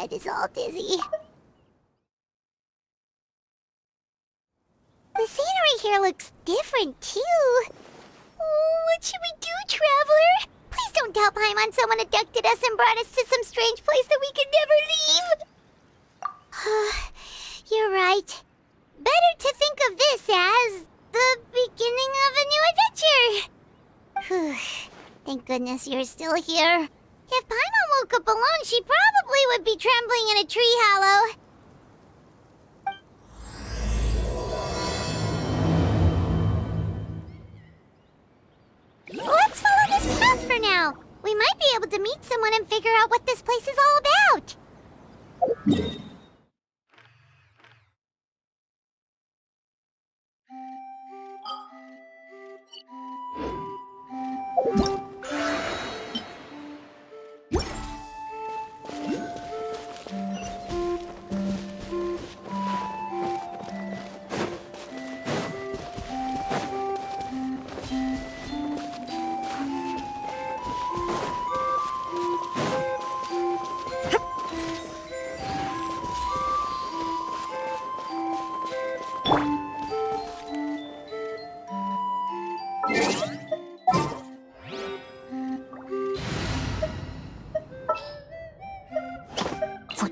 head is all dizzy. The scenery here looks different, too. Oh, what should we do, Traveler? Please don't tell Paimon someone abducted us and brought us to some strange place that we could never leave. You're right. Better to think of this as the beginning of a new adventure. Thank goodness you're still here. If Paimon woke up alone, she probably would be trembling in a tree hollow. Let's follow this path for now. We might be able to meet someone and figure out what this place is all about.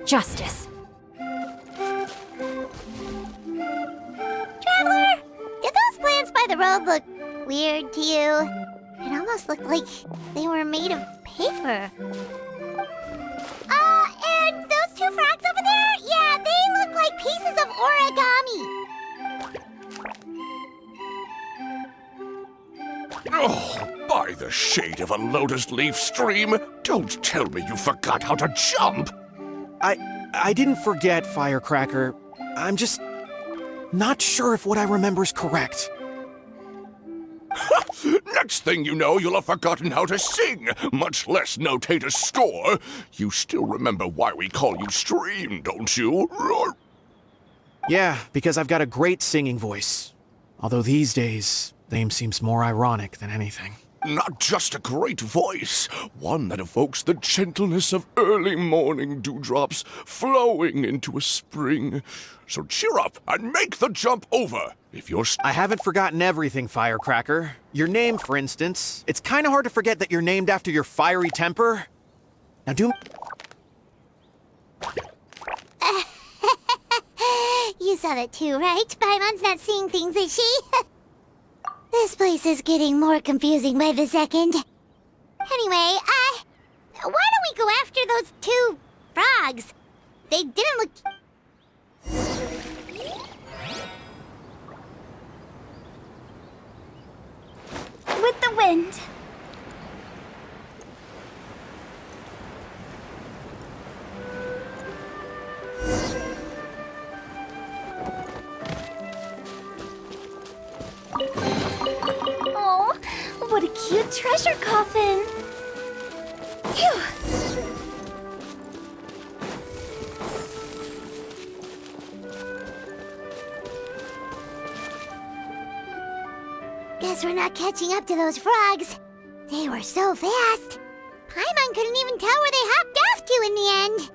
Justice. Traveler, did those plants by the road look weird to you? It almost looked like they were made of paper. And those two frogs over there? Yeah, they look like pieces of origami. Oh, by the shade of a lotus leaf stream, don't tell me you forgot how to jump! I didn't forget, Firecracker. I'm just not sure if what I remember is correct. Next thing you know, you'll have forgotten how to sing, much less notate a score. You still remember why we call you Stream, don't you? Yeah, because I've got a great singing voice. Although these days, the name seems more ironic than anything. Not just a great voice, one that evokes the gentleness of early morning dewdrops flowing into a spring. So cheer up and make the jump over. If you're I haven't forgotten everything, Firecracker. Your name, for instance. It's kind of hard to forget that you're named after your fiery temper. Now do... You saw that too, right? Paimon's not seeing things, is she? This place is getting more confusing by the second. Anyway, why don't we go after those two frogs? They didn't look... With the wind. Oh, what a cute treasure coffin. Phew. Guess we're not catching up to those frogs. They were so fast. Paimon couldn't even tell where they hopped off to in the end.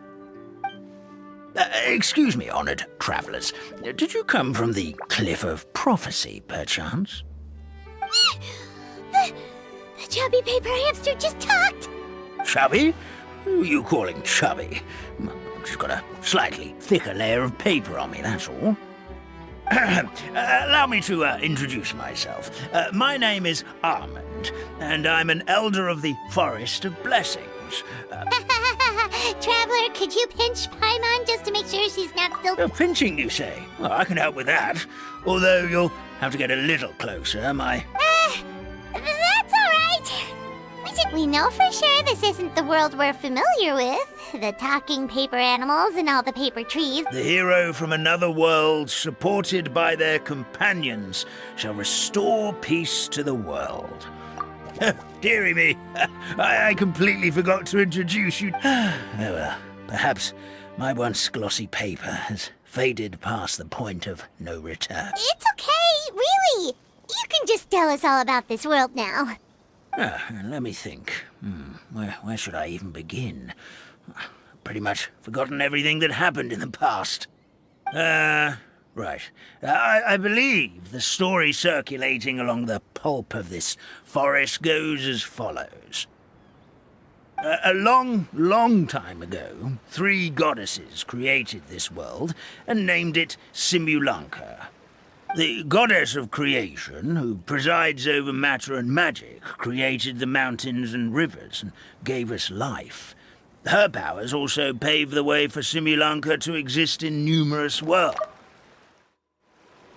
Excuse me, honored travelers. Did you come from the Cliff of Prophecy, perchance? The chubby paper hamster just talked. Chubby? Who are you calling chubby? I've just got a slightly thicker layer of paper on me, that's all. Allow me to introduce myself. My name is Armand, and I'm an elder of the Forest of Blessings. Traveler, could you pinch Paimon just to make sure she's not still... Pinching, you say? Well, I can help with that. Although you'll have to get a little closer, That's all right. We know for sure this isn't the world we're familiar with. The talking paper animals and all the paper trees. The hero from another world, supported by their companions, shall restore peace to the world. Dearie me, I completely forgot to introduce you. Oh well, perhaps my once glossy paper has faded past the point of no return. It's okay, really. You can just tell us all about this world now. Let me think. Where should I even begin? pretty much forgotten everything that happened in the past. Right. I believe the story circulating along the pulp of this forest goes as follows. A long, long time ago, 3 goddesses created this world and named it Simulanka. The goddess of creation, who presides over matter and magic, created the mountains and rivers and gave us life. Her powers also paved the way for Simulanka to exist in numerous worlds.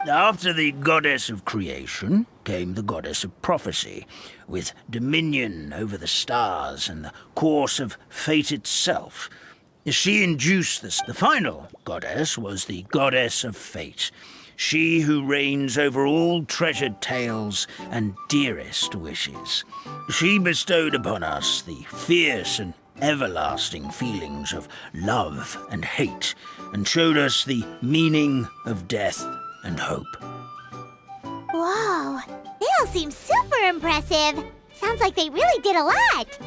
After the goddess of creation came the goddess of prophecy, with dominion over the stars and the course of fate itself. She induced this. The final goddess was the goddess of fate, she who reigns over all treasured tales and dearest wishes. She bestowed upon us the fierce and everlasting feelings of love and hate, and showed us the meaning of death and hope. Whoa, they all seem super impressive. Sounds like they really did a lot.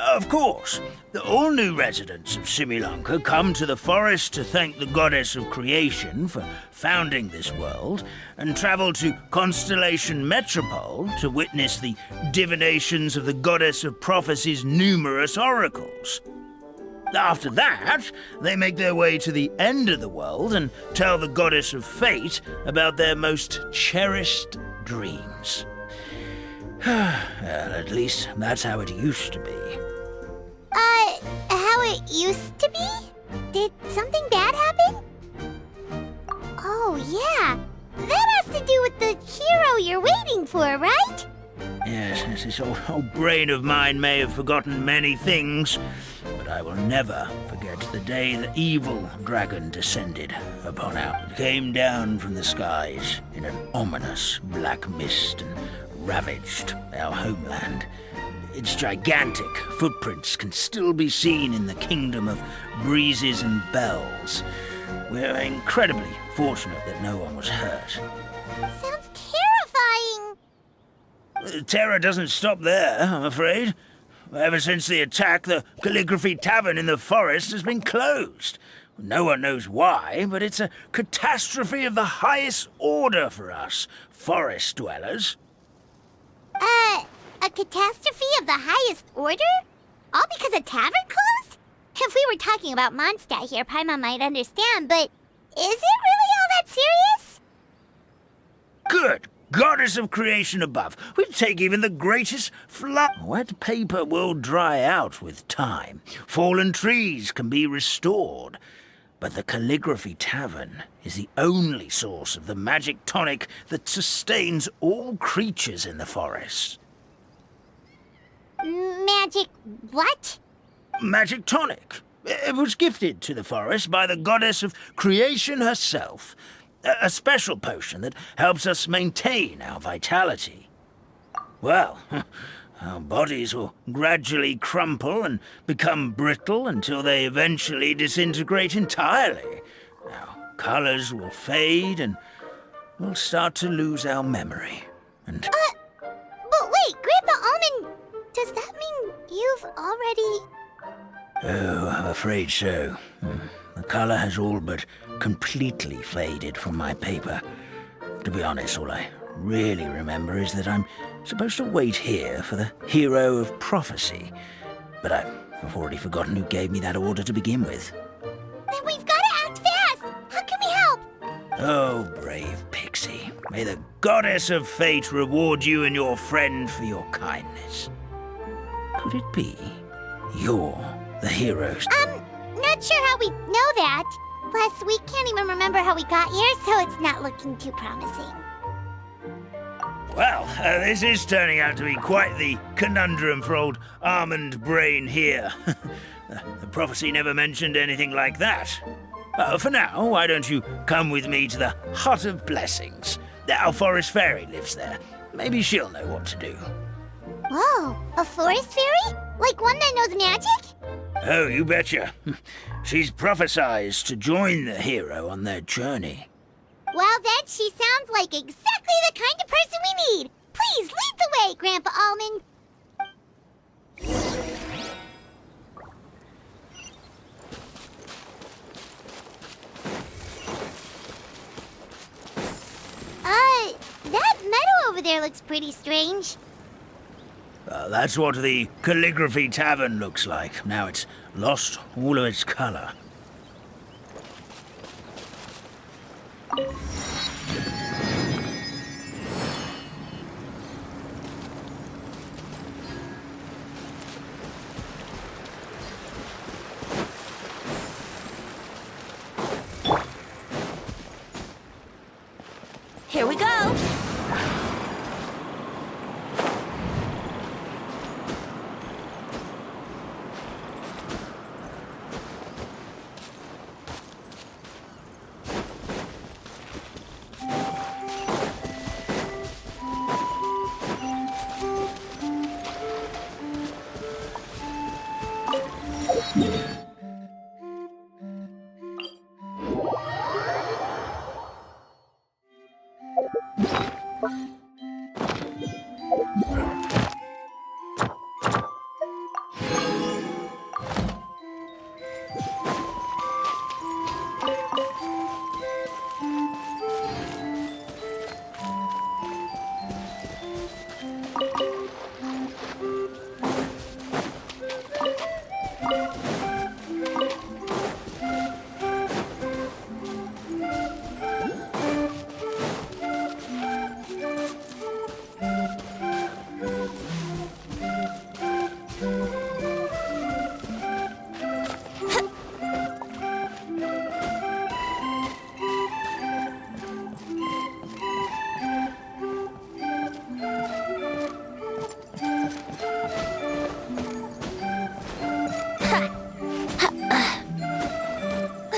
Of course, all new residents of Simulanka come to the forest to thank the goddess of creation for founding this world, and travel to Constellation Metropole to witness the divinations of the goddess of prophecy's numerous oracles. After that, they make their way to the end of the world and tell the goddess of fate about their most cherished dreams. Well, at least that's how it used to be. How it used to be? Did something bad happen? Oh, yeah. That has to do with the hero you're waiting for, right? Yes, this old brain of mine may have forgotten many things, but I will never forget the day the evil dragon descended upon It came down from the skies in an ominous black mist and ravaged our homeland. Its gigantic footprints can still be seen in the kingdom of breezes and bells. We're incredibly fortunate that no one was hurt. Sounds terrifying. Terror doesn't stop there, I'm afraid. Ever since the attack, the Calligraphy Tavern in the forest has been closed. No one knows why, but it's a catastrophe of the highest order for us, forest dwellers. A catastrophe of the highest order? All because a tavern closed? If we were talking about Mondstadt here, Paimon might understand, but is it really all that serious? Good goddess of creation above. We'd take even the greatest flood. Wet paper will dry out with time. Fallen trees can be restored. But the Calligraphy Tavern is the only source of the magic tonic that sustains all creatures in the forest. Magic what? Magic tonic. It was gifted to the forest by the goddess of creation herself. A special potion that helps us maintain our vitality. Well, our bodies will gradually crumple and become brittle until they eventually disintegrate entirely. Our colors will fade and we'll start to lose our memory. And But wait, Grandpa Almond, does that mean you've already... Oh, I'm afraid so. The color has all but completely faded from my paper. To be honest, all I really remember is that I'm supposed to wait here for the hero of prophecy. But I've already forgotten who gave me that order to begin with. Then we've got to act fast! How can we help? Oh, brave pixie. May the goddess of fate reward you and your friend for your kindness. Could it be you're the heroes? Not sure how we know that. Plus, we can't even remember how we got here, so it's not looking too promising. Well, this is turning out to be quite the conundrum for old Almond Brain here. The prophecy never mentioned anything like that. For now, why don't you come with me to the Hut of Blessings? Our forest fairy lives there. Maybe she'll know what to do. Whoa, a forest fairy? Like one that knows magic? Oh, you betcha. She's prophesized to join the hero on their journey. Well, then she sounds like exactly the kind of person we need. Please lead the way, Grandpa Almond. there looks pretty strange. That's what the Calligraphy Tavern looks like. Now it's lost all of its colour. Here we go.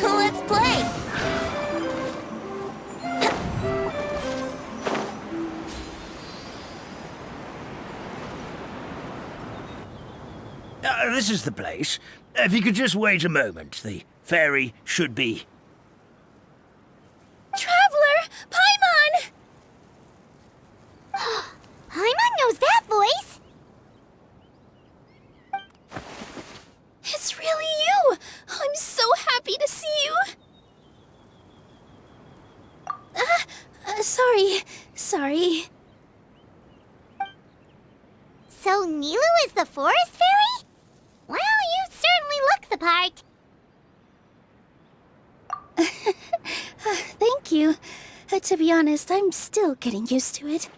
Let's play. This is the place. If you could just wait a moment, the fairy should be... Traveler! Paimon! Paimon knows that voice! It's really you! I'm so happy to see you! Sorry. So Nilu is the forest fairy? Well, you certainly look the part. Thank you. To be honest, I'm still getting used to it.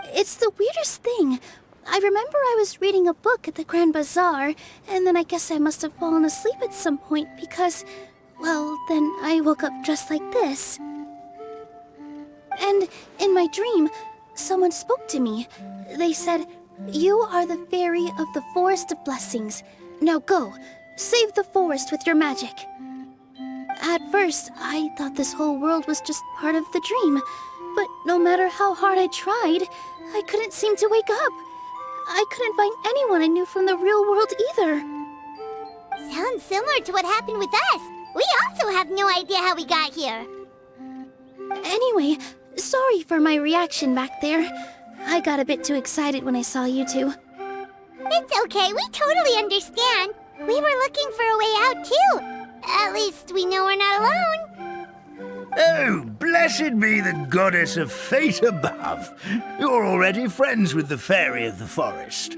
It's the weirdest thing. I remember I was reading a book at the Grand Bazaar, and then I guess I must have fallen asleep at some point because, well, then I woke up just like this. And in my dream, someone spoke to me. They said, "You are the fairy of the Forest of Blessings. Now go, save the forest with your magic." At first, I thought this whole world was just part of the dream, but no matter how hard I tried, I couldn't seem to wake up. I couldn't find anyone I knew from the real world either. Sounds similar to what happened with us. We also have no idea how we got here. Anyway, sorry for my reaction back there. I got a bit too excited when I saw you two. It's okay, we totally understand. We were looking for a way out too. At least we know we're not alone. Oh, blessed be the goddess of fate above. You're already friends with the fairy of the forest.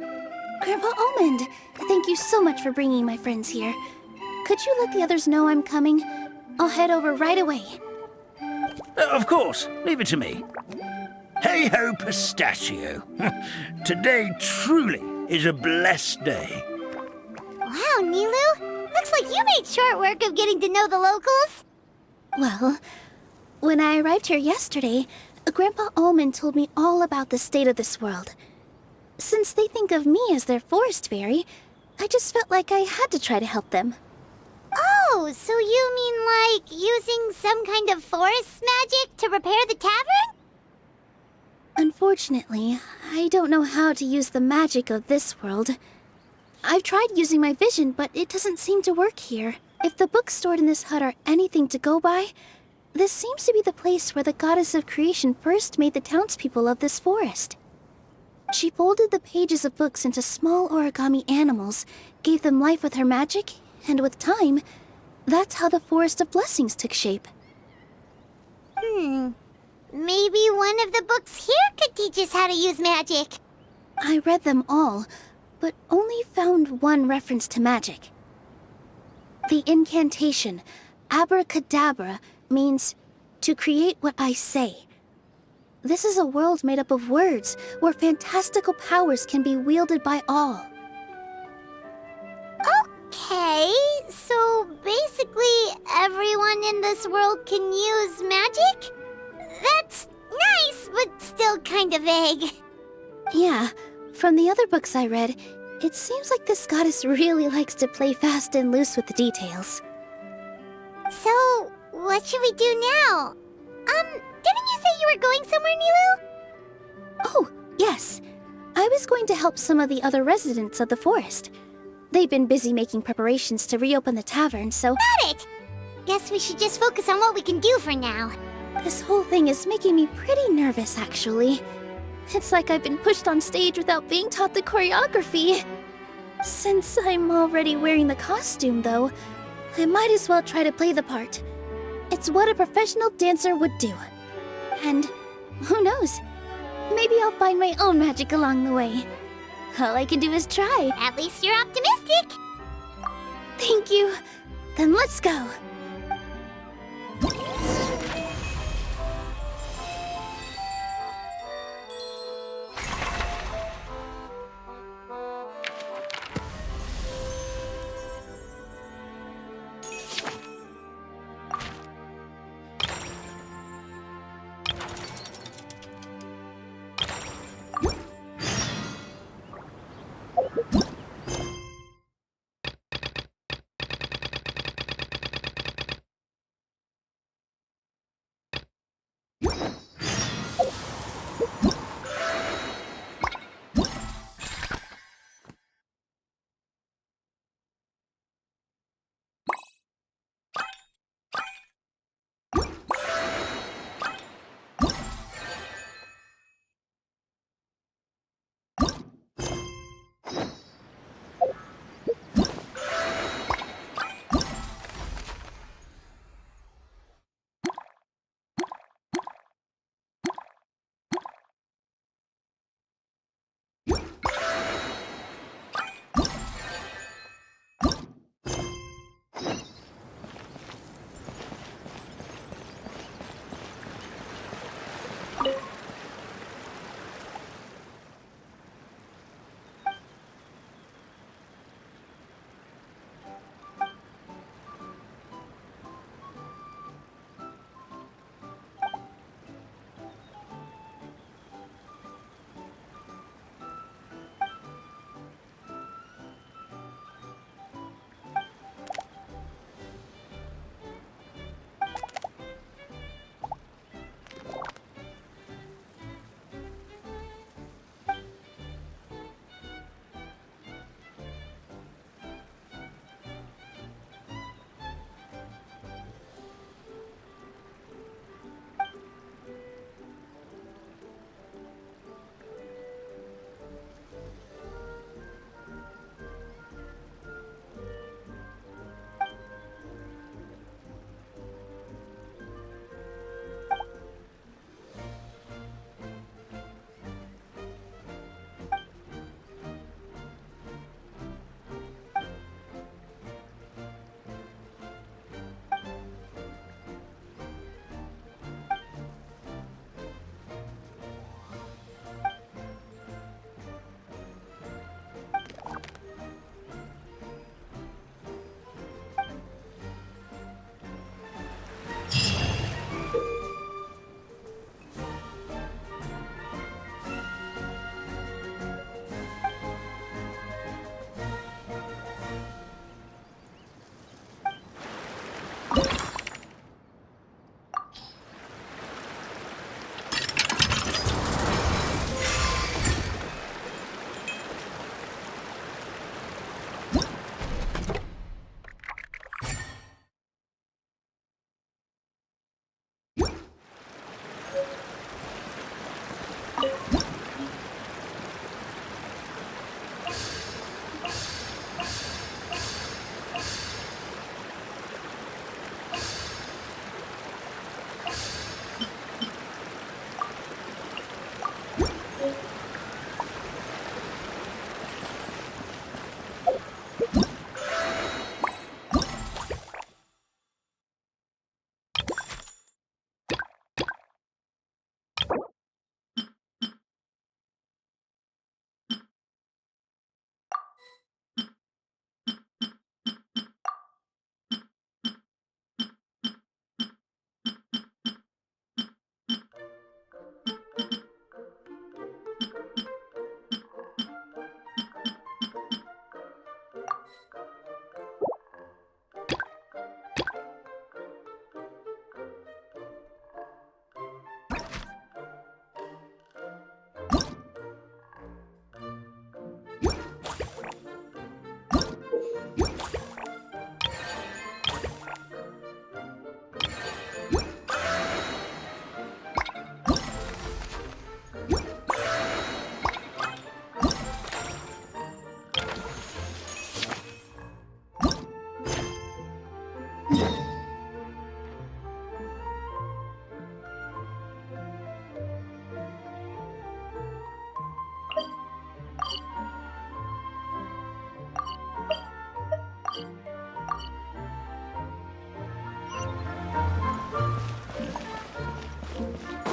Grandpa Almond, thank you so much for bringing my friends here. Could you let the others know I'm coming? I'll head over right away. Of course, leave it to me. Hey-ho, pistachio. Today truly is a blessed day. Wow, Nilu. Looks like you made short work of getting to know the locals. Well, when I arrived here yesterday, Grandpa Almond told me all about the state of this world. Since they think of me as their forest fairy, I just felt like I had to try to help them. Oh, so you mean like using some kind of forest magic to repair the tavern? Unfortunately, I don't know how to use the magic of this world. I've tried using my vision, but it doesn't seem to work here. If the books stored in this hut are anything to go by, this seems to be the place where the goddess of creation first made the townspeople of this forest. She folded the pages of books into small origami animals, gave them life with her magic, and with time, that's how the Forest of Blessings took shape. Maybe one of the books here could teach us how to use magic. I read them all, but only found one reference to magic. The incantation, abracadabra, means to create what I say. This is a world made up of words, where fantastical powers can be wielded by all. Okay, so basically everyone in this world can use magic? That's nice, but still kind of vague. Yeah, from the other books I read, it seems like this goddess really likes to play fast and loose with the details. So, what should we do now? Didn't you say you were going somewhere, Nilu? Oh, yes. I was going to help some of the other residents of the forest. They've been busy making preparations to reopen the tavern, so Got it! Guess we should just focus on what we can do for now. this whole thing is making me pretty nervous, actually. It's like I've been pushed on stage without being taught the choreography. Since I'm already wearing the costume, though, I might as well try to play the part. It's what a professional dancer would do. And who knows? Maybe I'll find my own magic along the way. All I can do is try. At least you're optimistic. Thank you. Then let's go.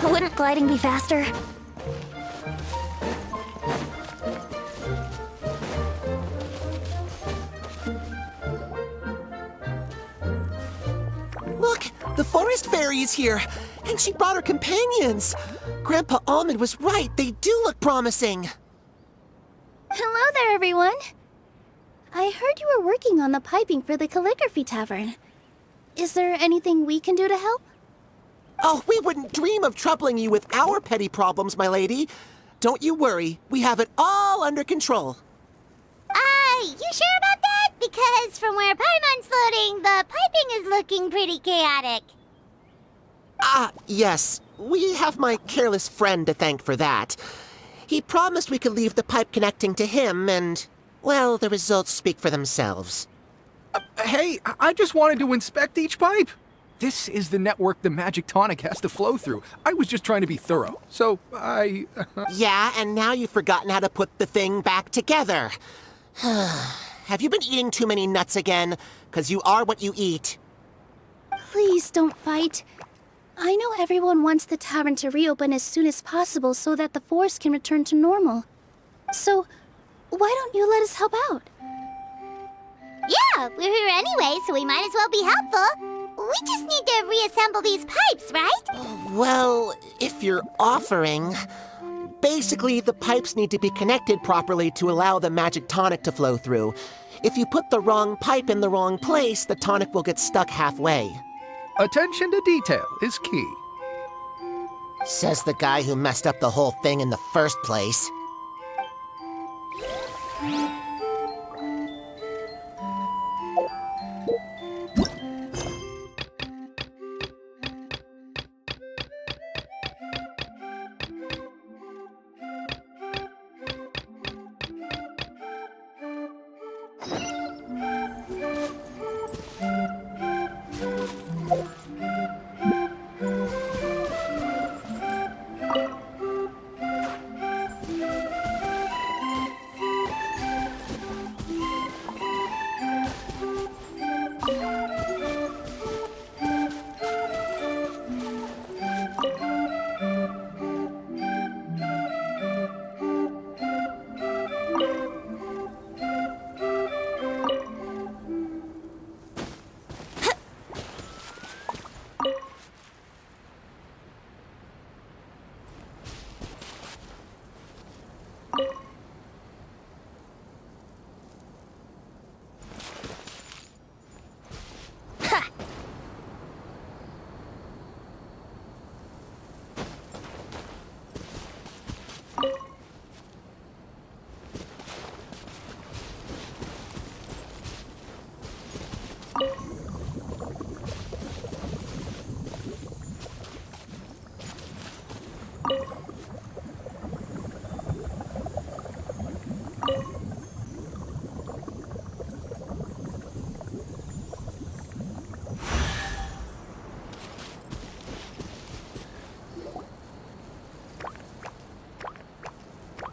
Wouldn't gliding be faster? Look, the forest fairy is here, and she brought her companions. Grandpa Almond was right. They do look promising. Hello there, everyone. I heard you were working on the piping for the calligraphy tavern. Is there anything we can do to help? Oh, we wouldn't dream of troubling you with our petty problems, my lady. Don't you worry. We have it all under control. You sure about that? Because from where Paimon's floating, the piping is looking pretty chaotic. Ah, yes. We have my careless friend to thank for that. He promised we could leave the pipe connecting to him, and, well, the results speak for themselves. Hey, I just wanted to inspect each pipe. This is the network the magic tonic has to flow through. I was just trying to be thorough, so Yeah, and now you've forgotten how to put the thing back together. Have you been eating too many nuts again? 'Cause you are what you eat. Please don't fight. I know everyone wants the tavern to reopen as soon as possible so that the forest can return to normal. So, why don't you let us help out? Yeah, we're here anyway, so we might as well be helpful. We just need to reassemble these pipes, right? Well, if you're offering... Basically, the pipes need to be connected properly to allow the magic tonic to flow through. If you put the wrong pipe in the wrong place, the tonic will get stuck halfway. attention to detail is key. Says the guy who messed up the whole thing in the first place.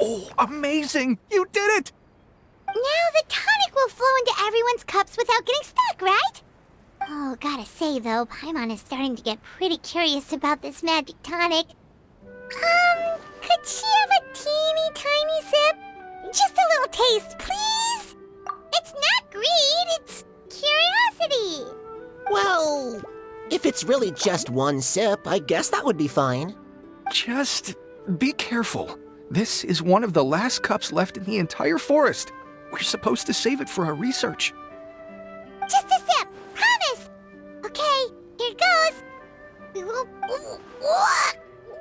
Oh, amazing! You did it! Now the tonic will flow into everyone's cups without getting stuck, right? Oh, gotta say though, Paimon is starting to get pretty curious about this magic tonic. Could she have a teeny tiny sip? Just a little taste, please? It's not greed, it's curiosity. Well, if it's really just one sip, I guess that would be fine. Just be careful. This is one of the last cups left in the entire forest. We're supposed to save it for our research. Just a sip, promise. Okay, here goes. What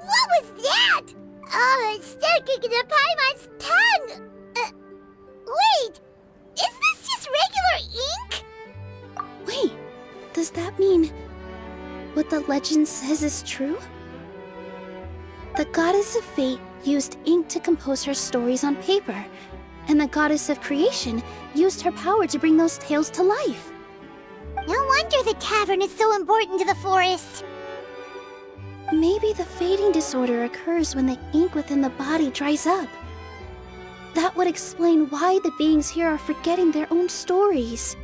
was that? Oh, it's sticking to Paimon's tongue. Wait, is this just regular ink? Wait, does that mean what the legend says is true? The goddess of fate used ink to compose her stories on paper, and the goddess of creation used her power to bring those tales to life. No wonder the tavern is so important to the forest. Maybe the fading disorder occurs when the ink within the body dries up. That would explain why the beings here are forgetting their own stories.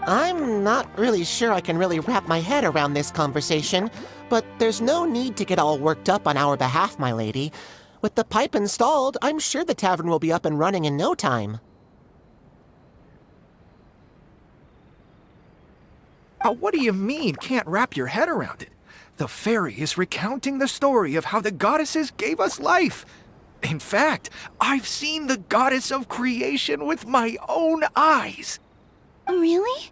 I'm not really sure I can really wrap my head around this conversation, but there's no need to get all worked up on our behalf, my lady. With the pipe installed, I'm sure the tavern will be up and running in no time. What do you mean, can't wrap your head around it? The fairy is recounting the story of how the goddesses gave us life. In fact, I've seen the goddess of creation with my own eyes. Really?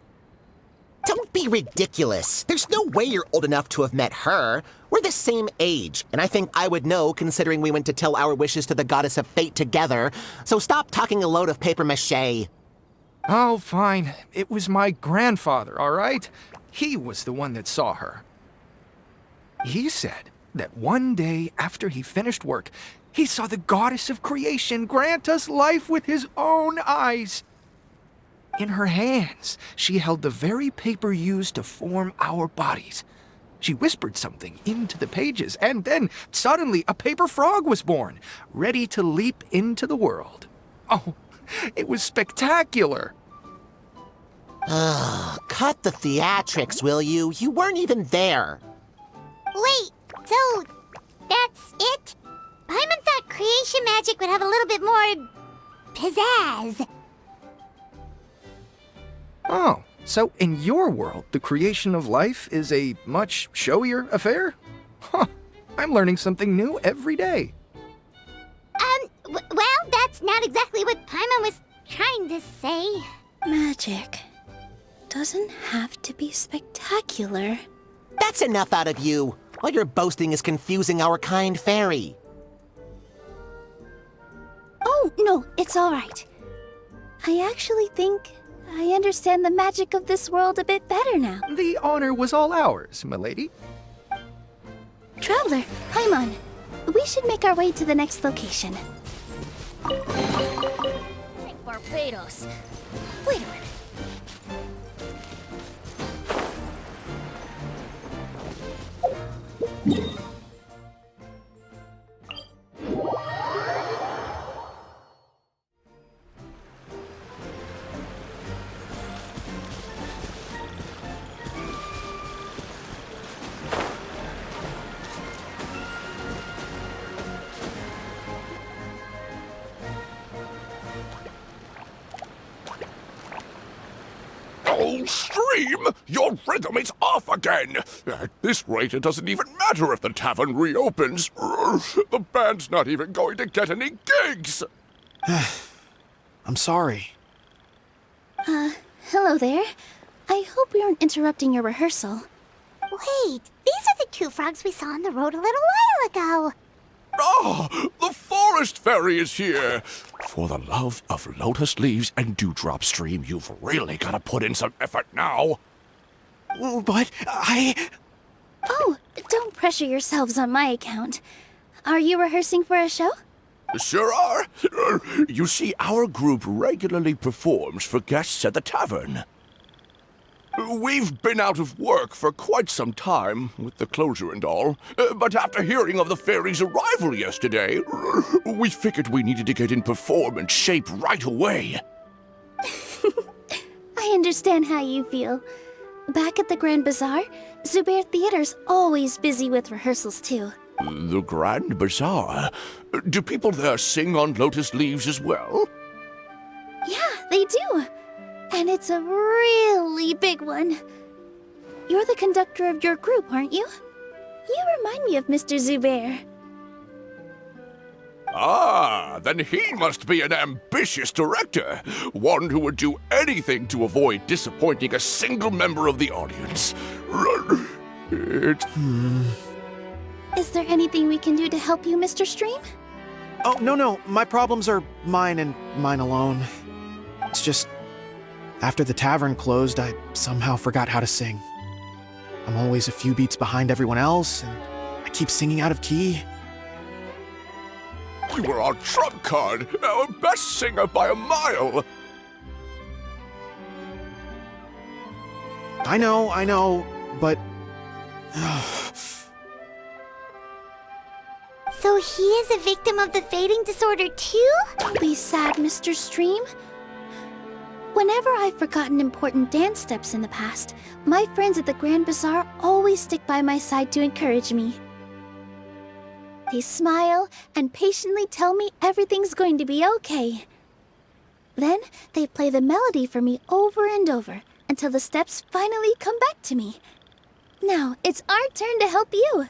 Don't be ridiculous. There's no way you're old enough to have met her. We're the same age, and I think I would know considering we went to tell our wishes to the goddess of fate together. So stop talking a load of papier-mâché. Oh, fine. It was my grandfather, all right? He was the one that saw her. He said that one day after he finished work, he saw the goddess of creation grant us life with his own eyes. In her hands, she held the very paper used to form our bodies. She whispered something into the pages, and then suddenly a paper frog was born, ready to leap into the world. Oh, it was spectacular. Cut the theatrics, will you? You weren't even there. Wait, so that's it? Paimon thought creation magic would have a little bit more pizzazz. Oh, so in your world, the creation of life is a much showier affair? Huh, I'm learning something new every day. Well, that's not exactly what Paimon was trying to say. Magic doesn't have to be spectacular. That's enough out of you. All your boasting is confusing our kind fairy. Oh, no, it's all right. I actually think I understand the magic of this world a bit better now. The honor was all ours, milady. Traveler, Paimon, we should make our way to the next location. Like Barbados. Wait a minute. Oh, Stream! Your rhythm is off again! At this rate, it doesn't even matter if the tavern reopens. The band's not even going to get any gigs! I'm sorry. Hello there. I hope we aren't interrupting your rehearsal. Wait, these are the two frogs we saw on the road a little while ago. Ah, the forest fairy is here! For the love of lotus leaves and dewdrop, Stream, you've really got to put in some effort now. But Oh, don't pressure yourselves on my account. Are you rehearsing for a show? Sure are. You see, our group regularly performs for guests at the tavern. We've been out of work for quite some time, with the closure and all. But after hearing of the fairy's arrival yesterday, we figured we needed to get in performance shape right away. I understand how you feel. Back at the Grand Bazaar, Zubair Theater's always busy with rehearsals too. The Grand Bazaar? Do people there sing on lotus leaves as well? Yeah, they do. And it's a really big one. You're the conductor of your group, aren't you? You remind me of Mr. Zubair. Ah, then he must be an ambitious director. One who would do anything to avoid disappointing a single member of the audience. Is there anything we can do to help you, Mr. Stream? Oh, no. My problems are mine and mine alone. It's just, after the tavern closed, I somehow forgot how to sing. I'm always a few beats behind everyone else, and I keep singing out of key. You were our trump card, our best singer by a mile. I know, but... So he is a victim of the fading disorder too? Don't be sad, Mr. Stream. When Whenever I've forgotten important dance steps in the past, my friends at the Grand Bazaar always stick by my side to encourage me. They smile and patiently tell me everything's going to be okay. Then they play the melody for me over and over until the steps finally come back to me. Now it's our turn to help you.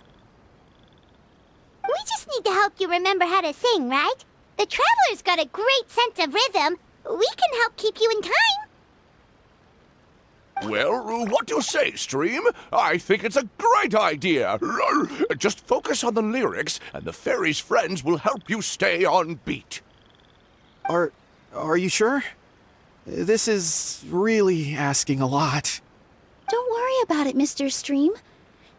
We just need to help you remember how to sing, right? The Traveler's got a great sense of rhythm. We can help keep you in time. Well, what do you say, Stream? I think it's a great idea. Just focus on the lyrics, and the fairy's friends will help you stay on beat. Are you sure? This is really asking a lot. Don't worry about it, Mr. Stream.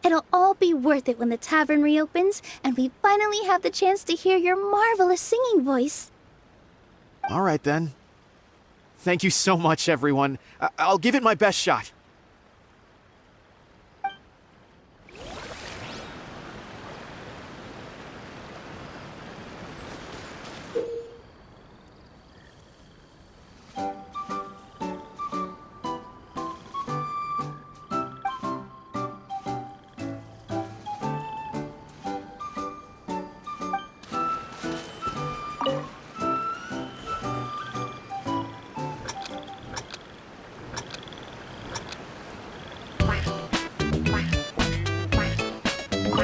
It'll all be worth it when the tavern reopens and we finally have the chance to hear your marvelous singing voice. All right, then. Thank you so much, everyone. I'll give it my best shot.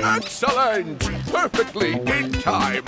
Excellent! Perfectly in time!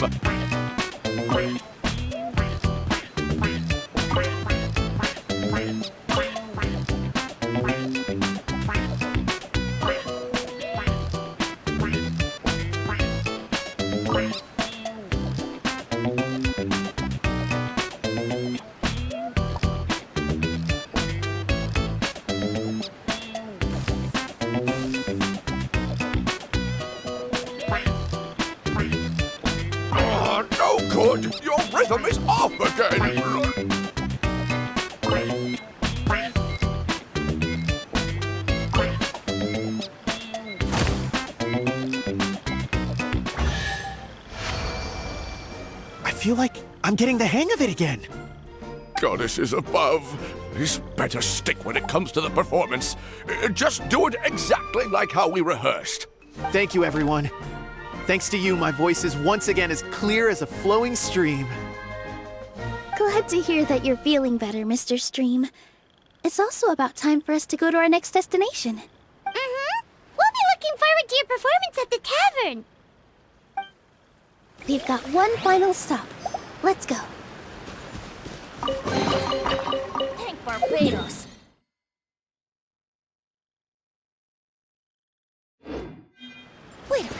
Good! Your rhythm is off again! I feel like I'm getting the hang of it again. Goddesses above, this better stick when it comes to the performance. Just do it exactly like how we rehearsed. Thank you, everyone. Thanks to you, my voice is once again as clear as a flowing stream. Glad to hear that you're feeling better, Mr. Stream. It's also about time for us to go to our next destination. Mm-hmm. We'll be looking forward to your performance at the tavern. We've got one final stop. Let's go. Thank Barbados. Wait a minute.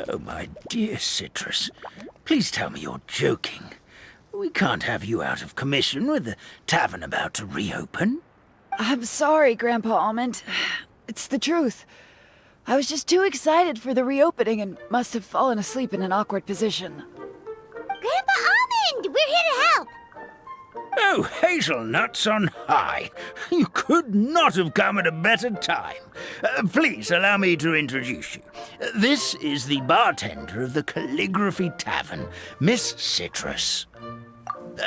Oh, my dear Citrus, please tell me you're joking. We can't have you out of commission with the tavern about to reopen. I'm sorry, Grandpa Almond. It's the truth. I was just too excited for the reopening and must have fallen asleep in an awkward position. Grandpa Almond, we're here to help. Oh, hazelnuts on high. You could not have come at a better time. Please allow me to introduce you. This is the bartender of the Calligraphy Tavern, Miss Citrus.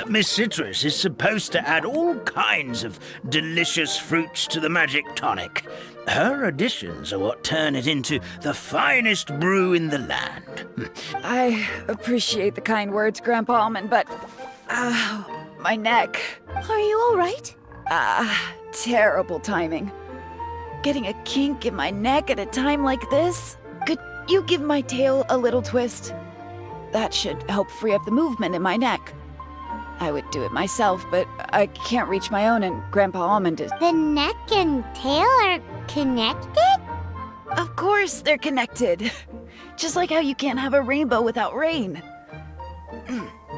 Miss Citrus is supposed to add all kinds of delicious fruits to the magic tonic. Her additions are what turn it into the finest brew in the land. I appreciate the kind words, Grandpa Almond, but... my neck. Are you all right? Terrible timing. Getting a kink in my neck at a time like this? Could you give my tail a little twist? That should help free up the movement in my neck. I would do it myself, but I can't reach my own, and Grandpa Almond is... The neck and tail are connected? Of course they're connected. Just like how you can't have a rainbow without rain.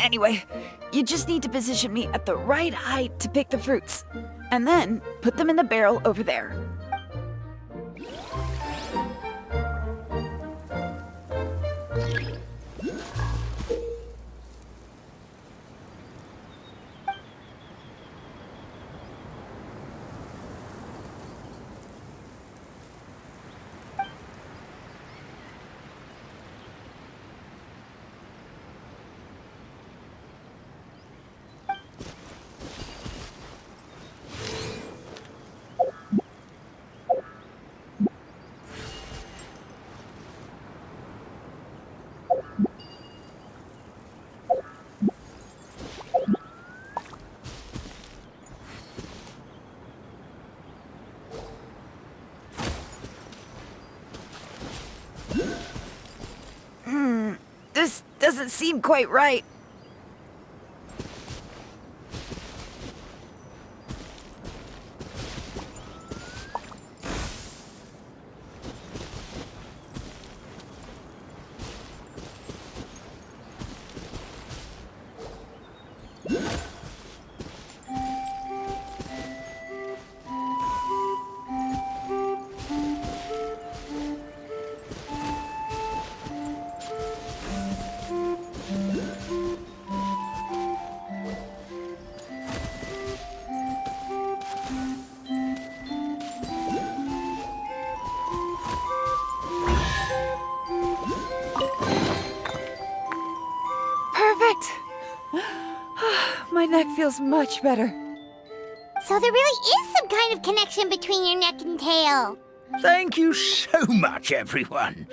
Anyway, you just need to position me at the right height to pick the fruits. and then put them in the barrel over there. This doesn't seem quite right. My neck feels much better. So there really is some kind of connection between your neck and tail. Thank you so much, everyone.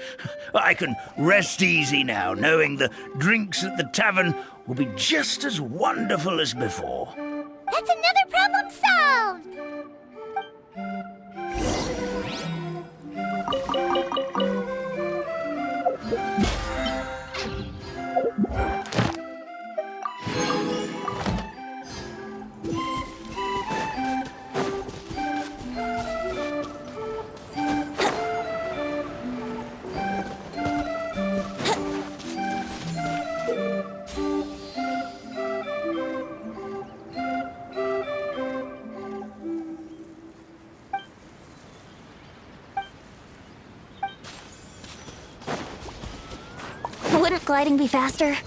I can rest easy now, knowing the drinks at the tavern will be just as wonderful as before. That's another problem solved! Wouldn't gliding be faster?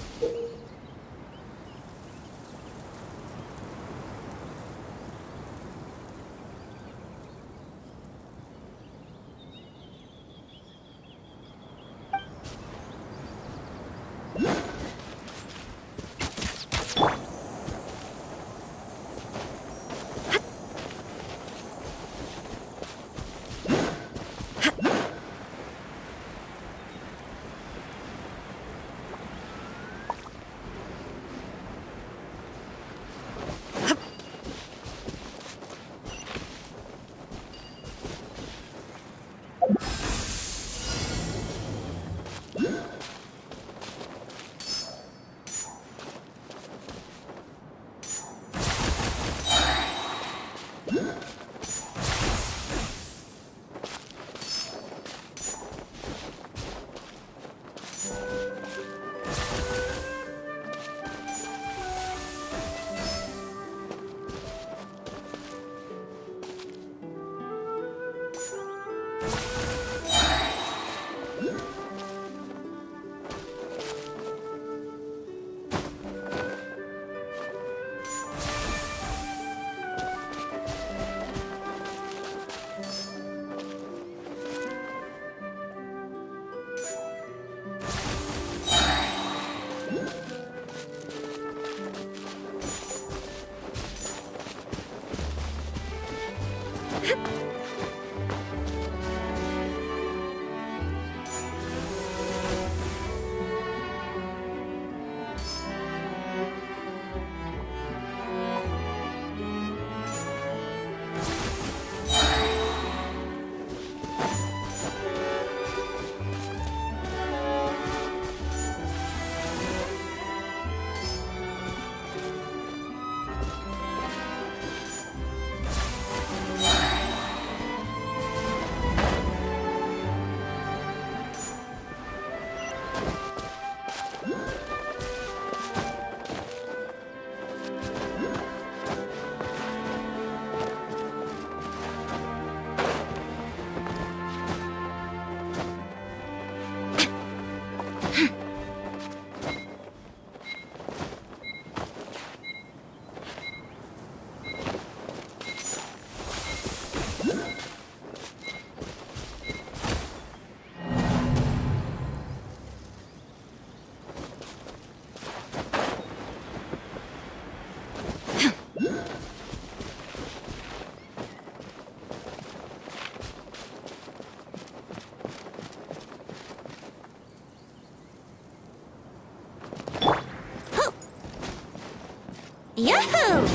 Yahoo!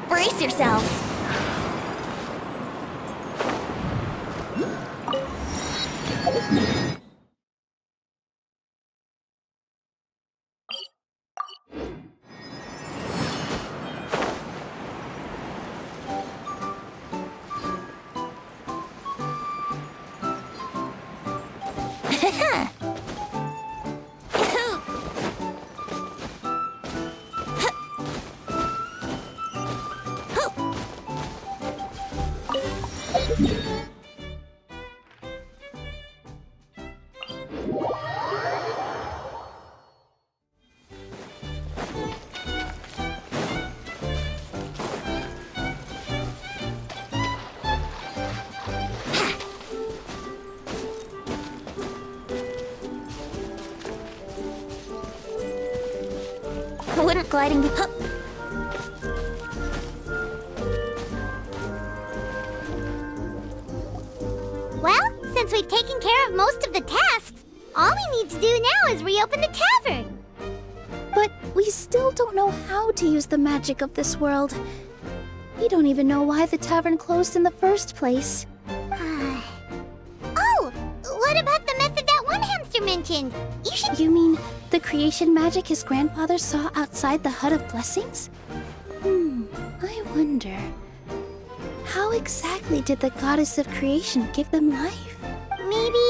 Brace yourselves. Wouldn't gliding be... Well, since we've taken care of most of the tasks, all we need to do now is reopen the tavern. But we still don't know how to use the magic of this world. We don't even know why the tavern closed in the first place. Oh, what about the method that one hamster mentioned? You should... You mean the creation magic his grandfather saw outside the Hut of Blessings? I wonder. How exactly did the goddess of creation give them life? Maybe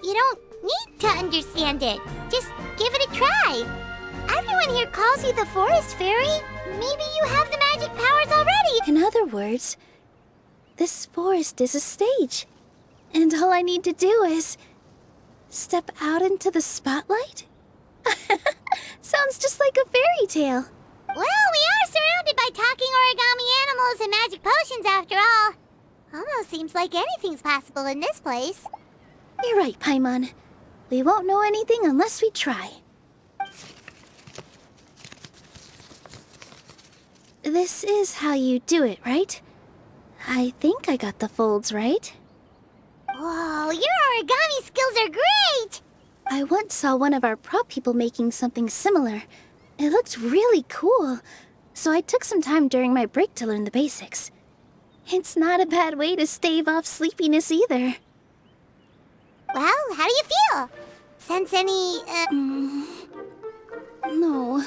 you don't need to understand it. Just give it a try. Everyone here calls you the Forest Fairy. Maybe you have the magic powers already. In other words, this forest is a stage. And all I need to do is step out into the spotlight? Sounds just like a fairy tale. Well, we are surrounded by talking origami animals and magic potions after all. Almost seems like anything's possible in this place. You're right, Paimon. We won't know anything unless we try. This is how you do it, right? I think I got the folds right. Whoa, your origami skills are great! I once saw one of our prop people making something similar. It looked really cool, so I took some time during my break to learn the basics. It's not a bad way to stave off sleepiness either. Well, how do you feel? Sense any, No.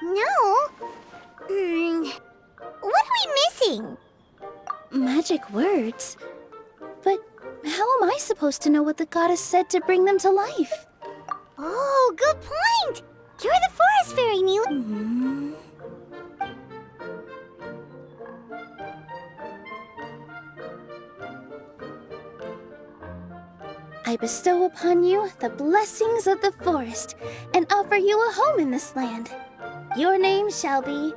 No? What are we missing? Magic words? But how am I supposed to know what the goddess said to bring them to life? Oh, good point! You're the Forest Fairy, Neela. I bestow upon you the blessings of the forest and offer you a home in this land. Your name shall be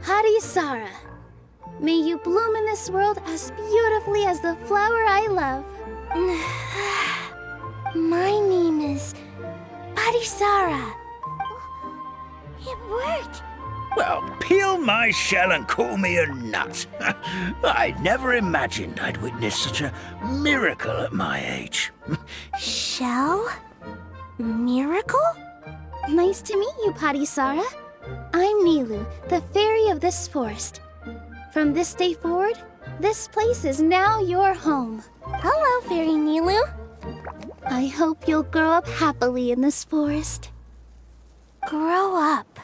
Harisara. May you bloom in this world as beautifully as the flower I love. My name is Harisara. It worked. Well, peel my shell and call me a nut. I never imagined I'd witness such a miracle at my age. Shell? Miracle? Nice to meet you, Harisara. I'm Nilu, the fairy of this forest. From this day forward, this place is now your home. Hello, Fairy Nilu. I hope you'll grow up happily in this forest. Grow up.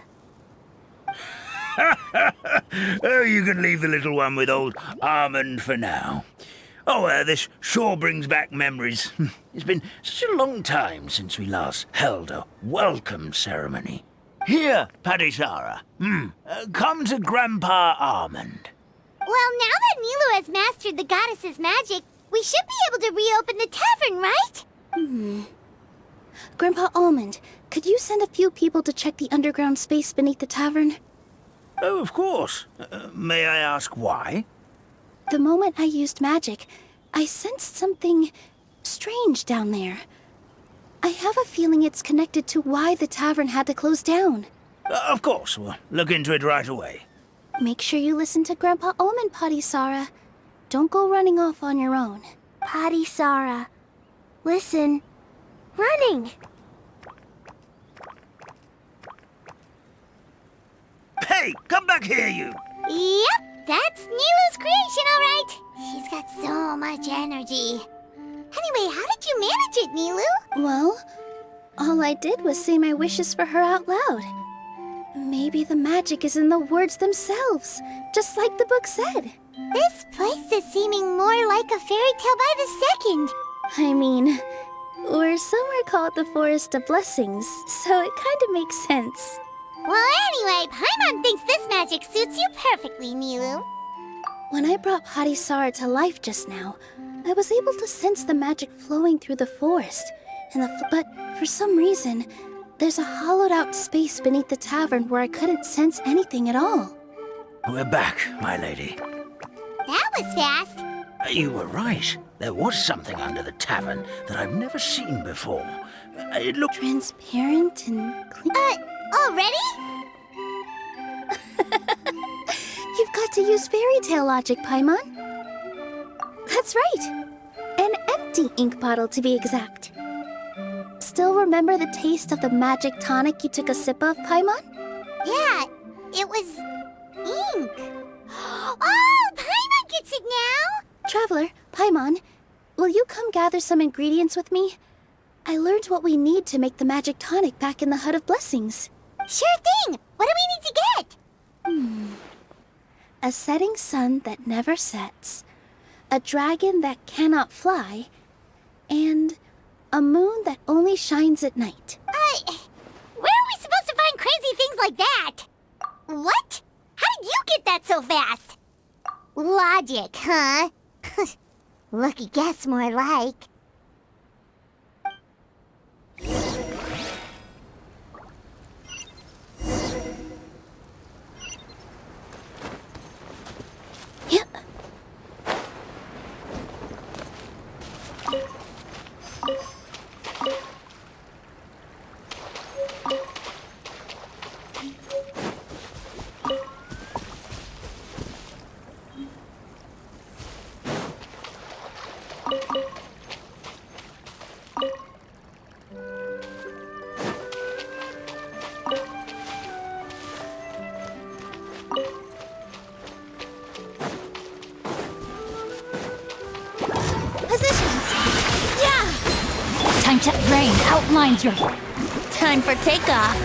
Oh, you can leave the little one with old Almond for now. Oh, this sure brings back memories. It's been such a long time since we last held a welcome ceremony. Here, Padisara. Come to Grandpa Almond. Well, now that Nilu has mastered the goddess's magic, we should be able to reopen the tavern, right? Grandpa Almond, could you send a few people to check the underground space beneath the tavern? Oh, of course. May I ask why? The moment I used magic, I sensed something strange down there. I have a feeling it's connected to why the tavern had to close down. Of course. We'll look into it right away. Make sure you listen to Grandpa Omen, Potty Sara. Don't go running off on your own. Potty Sara. Listen. Running. Hey, come back here, you! Yep, that's Nilu's creation, all right. She's got so much energy. Anyway, how did you manage it, Nilu? Well, all I did was say my wishes for her out loud. Maybe the magic is in the words themselves, just like the book said. This place is seeming more like a fairy tale by the second. I mean, or somewhere called the Forest of Blessings, so it kind of makes sense. Well, anyway, Paimon thinks this magic suits you perfectly, Nilu. When I brought Potty Sara to life just now, I was able to sense the magic flowing through the forest, but for some reason, there's a hollowed-out space beneath the tavern where I couldn't sense anything at all. We're back, my lady. That was fast. You were right. There was something under the tavern that I've never seen before. It looked... Transparent and clean. Already? You've got to use fairy tale logic, Paimon. That's right. An empty ink bottle, to be exact. Still remember the taste of the magic tonic you took a sip of, Paimon? Yeah, it was ink. Oh, Paimon gets it now! Traveler, Paimon, will you come gather some ingredients with me? I learned what we need to make the magic tonic back in the Hut of Blessings. Sure thing! What do we need to get? A setting sun that never sets, a dragon that cannot fly, and a moon that only shines at night. Where are we supposed to find crazy things like that? What? How did you get that so fast? Logic, huh? Lucky guess, more like. Yep. Time-check rain outlines your... Time for takeoff.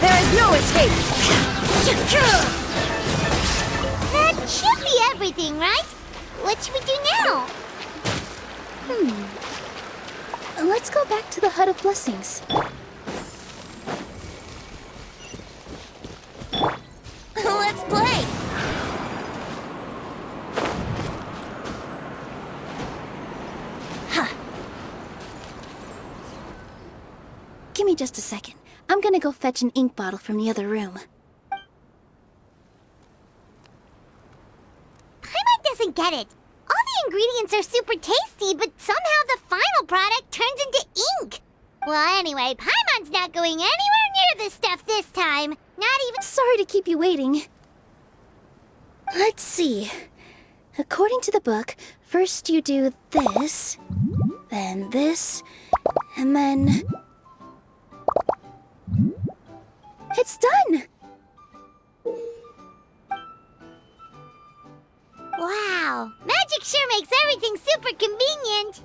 There is no escape. That should be everything, right? What should we do now? Let's go back to the Hut of Blessings. Let's play. Give me just a second. I'm gonna go fetch an ink bottle from the other room. Paimon doesn't get it. All the ingredients are super tasty, but somehow the final product turns into ink. Well, anyway, Paimon's not going anywhere near this stuff this time. Not even... Sorry to keep you waiting. Let's see. According to the book, first you do this, then this, and then... It's done! Wow, magic sure makes everything super convenient.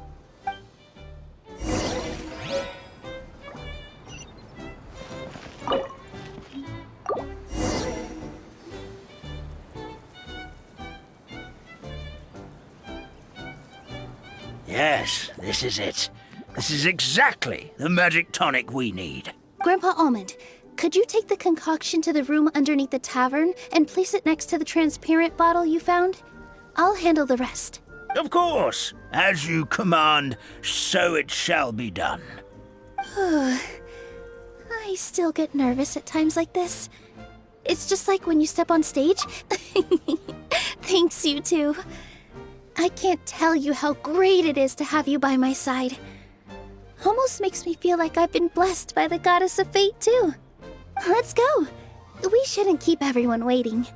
Yes, this is it. This is exactly the magic tonic we need. Grandpa Almond, could you take the concoction to the room underneath the tavern and place it next to the transparent bottle you found? I'll handle the rest. Of course. As you command, so it shall be done. I still get nervous at times like this. It's just like when you step on stage. Thanks, you two. I can't tell you how great it is to have you by my side. Almost makes me feel like I've been blessed by the goddess of fate, too. Let's go. We shouldn't keep everyone waiting.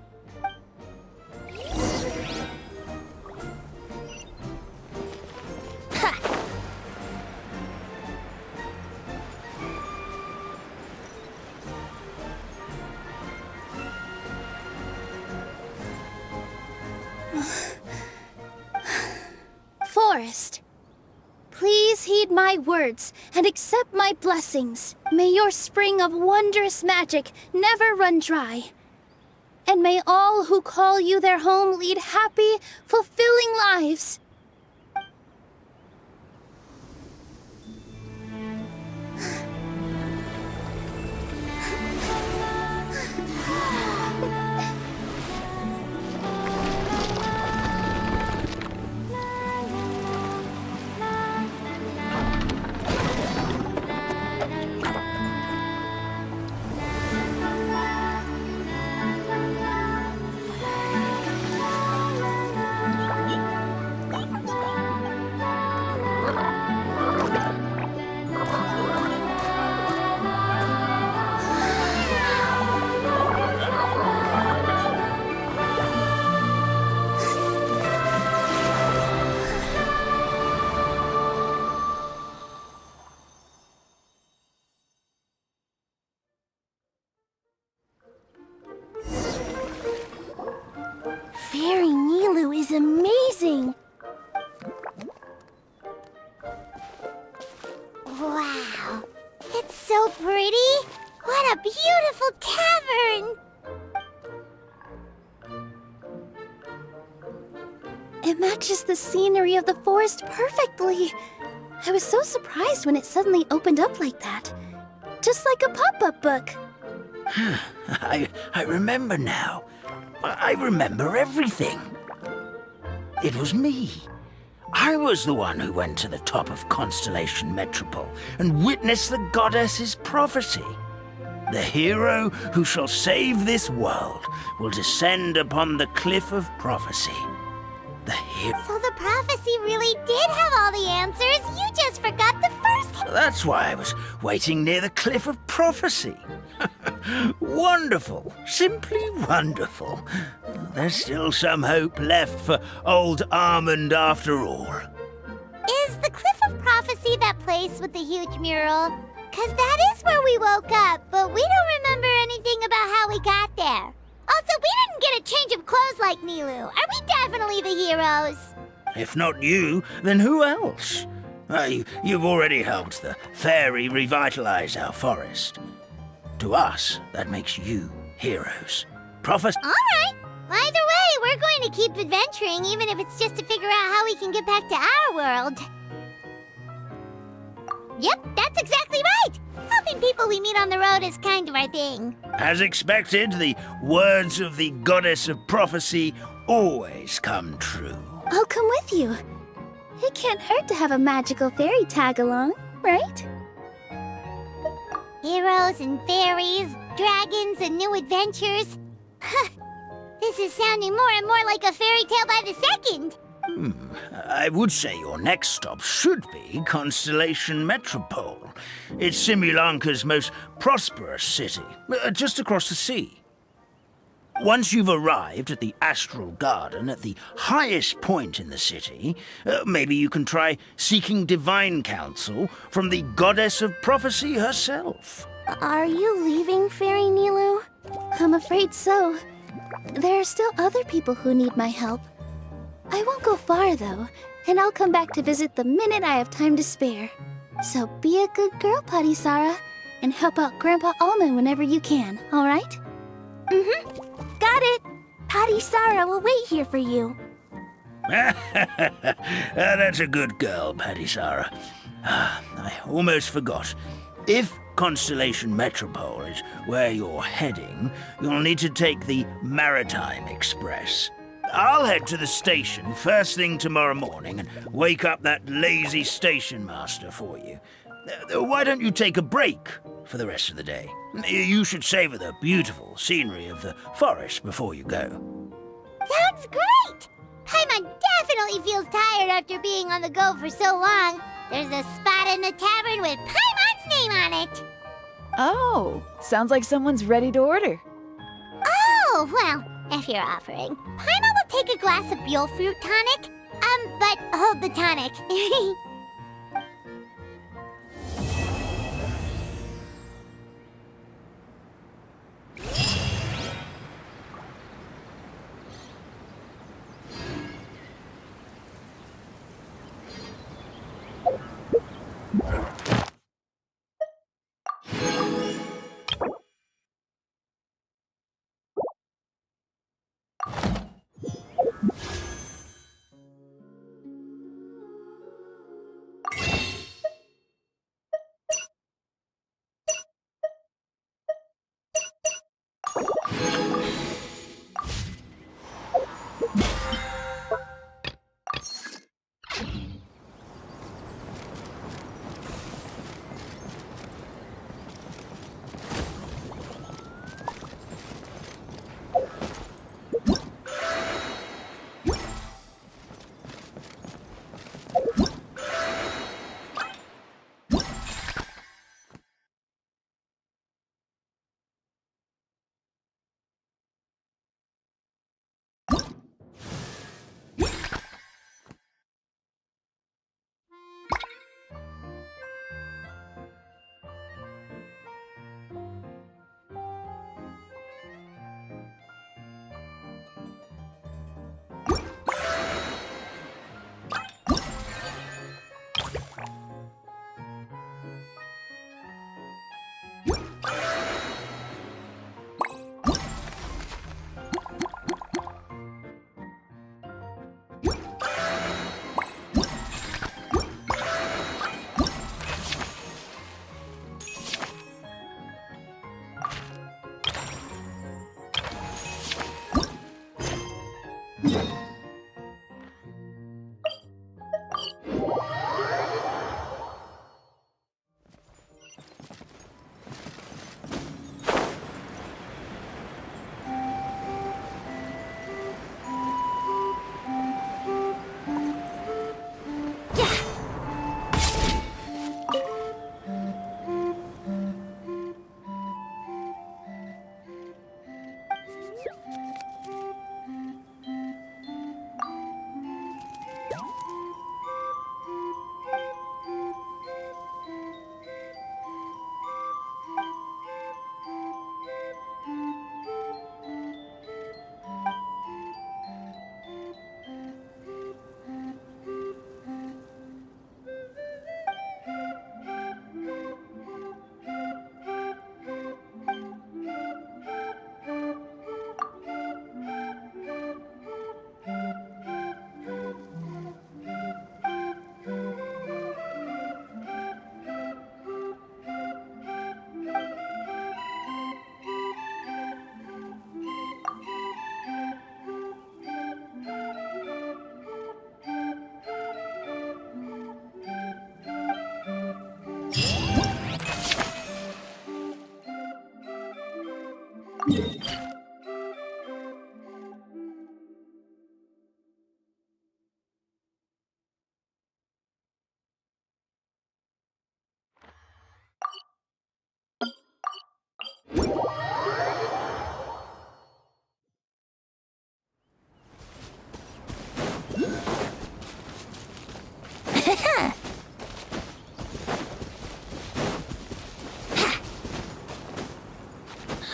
Forest, please heed my words and accept my blessings. May your spring of wondrous magic never run dry. And may all who call you their home lead happy, fulfilling lives. Fairy Nilu is amazing! Wow, it's so pretty! What a beautiful tavern! It matches the scenery of the forest perfectly. I was so surprised when it suddenly opened up like that. Just like a pop-up book. I remember now. I remember everything. It was me. I was the one who went to the top of Constellation Metropole and witnessed the goddess's prophecy. The hero who shall save this world will descend upon the cliff of prophecy. The hero... So the prophecy really did have all the answers. You just forgot the first... That's why I was waiting near the cliff of prophecy. Wonderful. Simply wonderful. There's still some hope left for old Almond after all. Is the Cliff of Prophecy that place with the huge mural? 'Cause that is where we woke up, but we don't remember anything about how we got there. Also, we didn't get a change of clothes like Nilu. Are we definitely the heroes? If not you, then who else? You've already helped the fairy revitalize our forest. To us, that makes you heroes. Prophecy... All right. Either way, we're going to keep adventuring, even if it's just to figure out how we can get back to our world. Yep, that's exactly right. Helping people we meet on the road is kind of our thing. As expected, the words of the goddess of prophecy always come true. I'll come with you. It can't hurt to have a magical fairy tag along, right? Heroes and fairies, dragons and new adventures. This is sounding more and more like a fairy tale by the second. I would say your next stop should be Constellation Metropole. It's Simulanka's most prosperous city, just across the sea. Once you've arrived at the Astral Garden at the highest point in the city, maybe you can try seeking divine counsel from the goddess of prophecy herself. Are you leaving, Fairy Nilu? I'm afraid so. There are still other people who need my help. I won't go far, though, and I'll come back to visit the minute I have time to spare. So be a good girl, Padisara, and help out Grandpa Almond whenever you can, all right? Got it! Padisara will wait here for you. That's a good girl, Padisara. I almost forgot. If Constellation Metropole is where you're heading, you'll need to take the Maritime Express. I'll head to the station first thing tomorrow morning and wake up that lazy station master for you. Why don't you take a break for the rest of the day? You should savor the beautiful scenery of the forest before you go. Sounds great! Paimon definitely feels tired after being on the go for so long. There's a spot in the tavern with Paimon's name on it. Oh, sounds like someone's ready to order. Oh, well, if you're offering, Paimon will take a glass of Buell fruit tonic. But hold the tonic.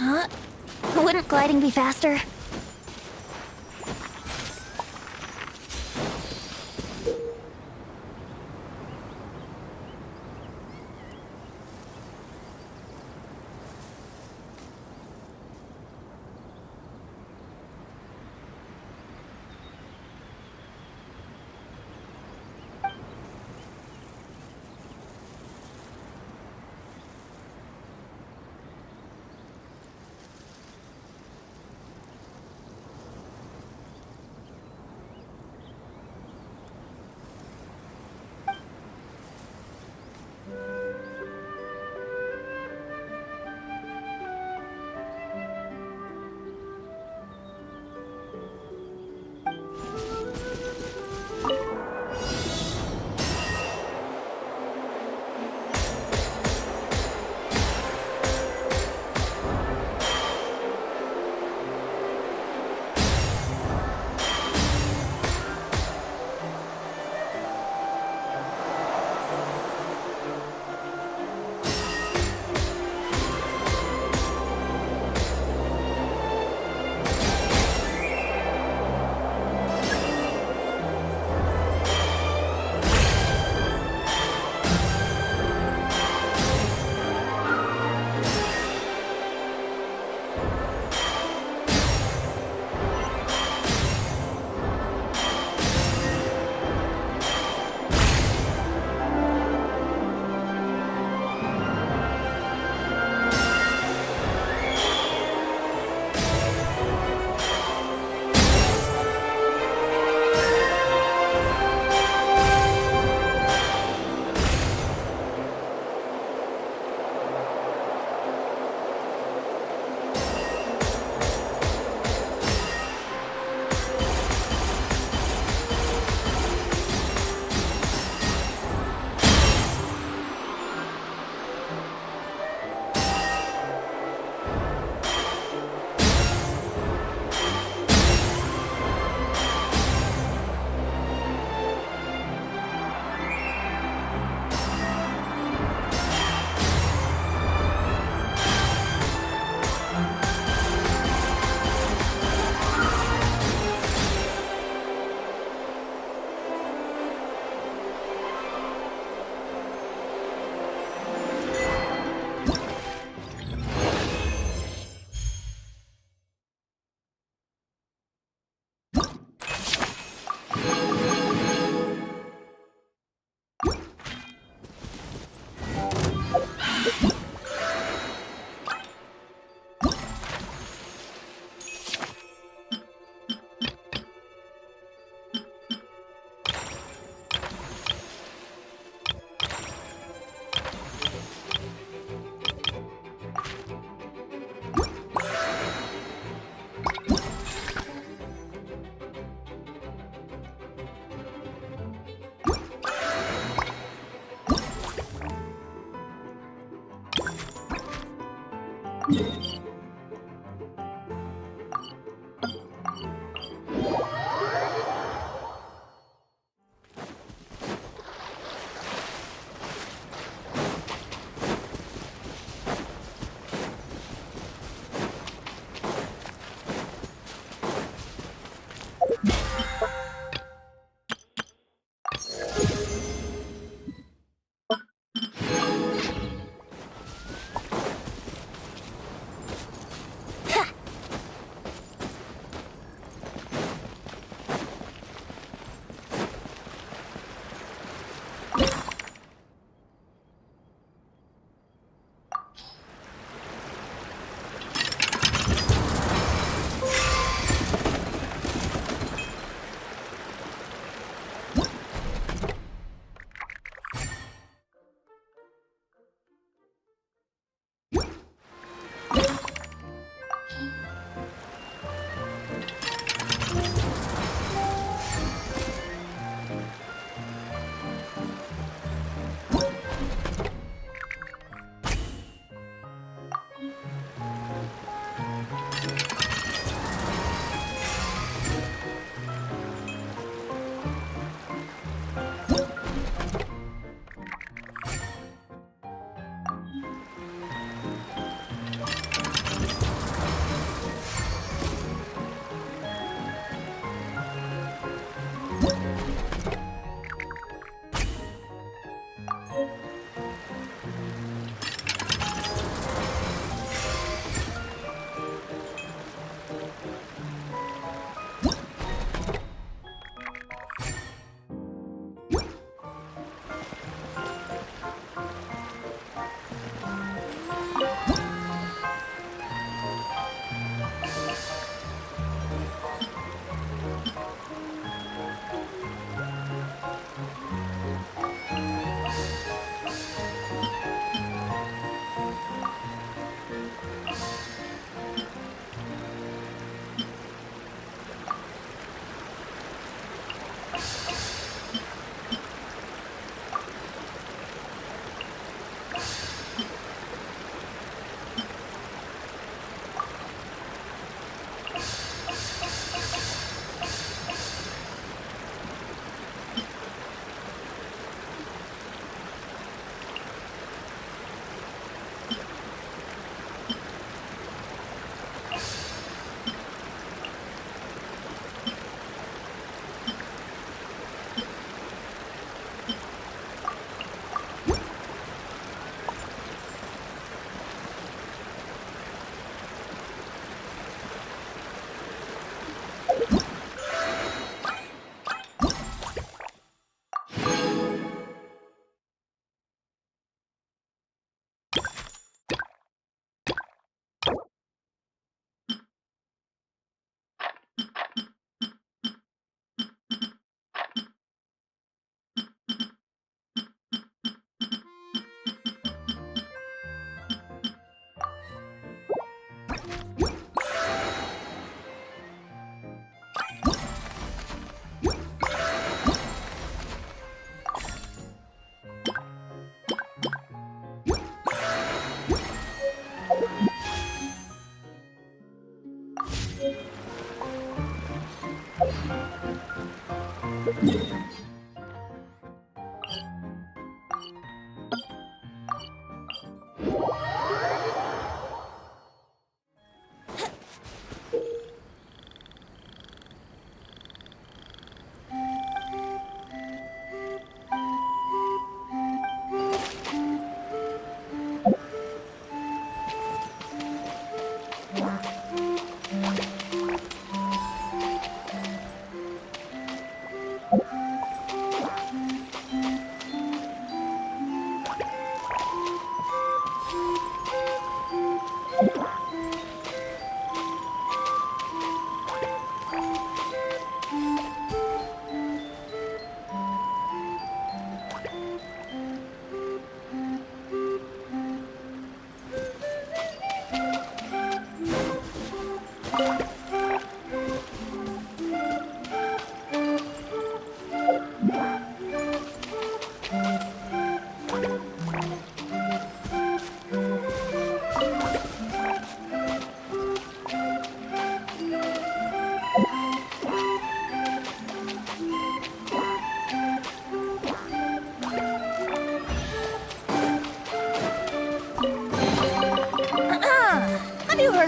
Huh? Wouldn't gliding be faster?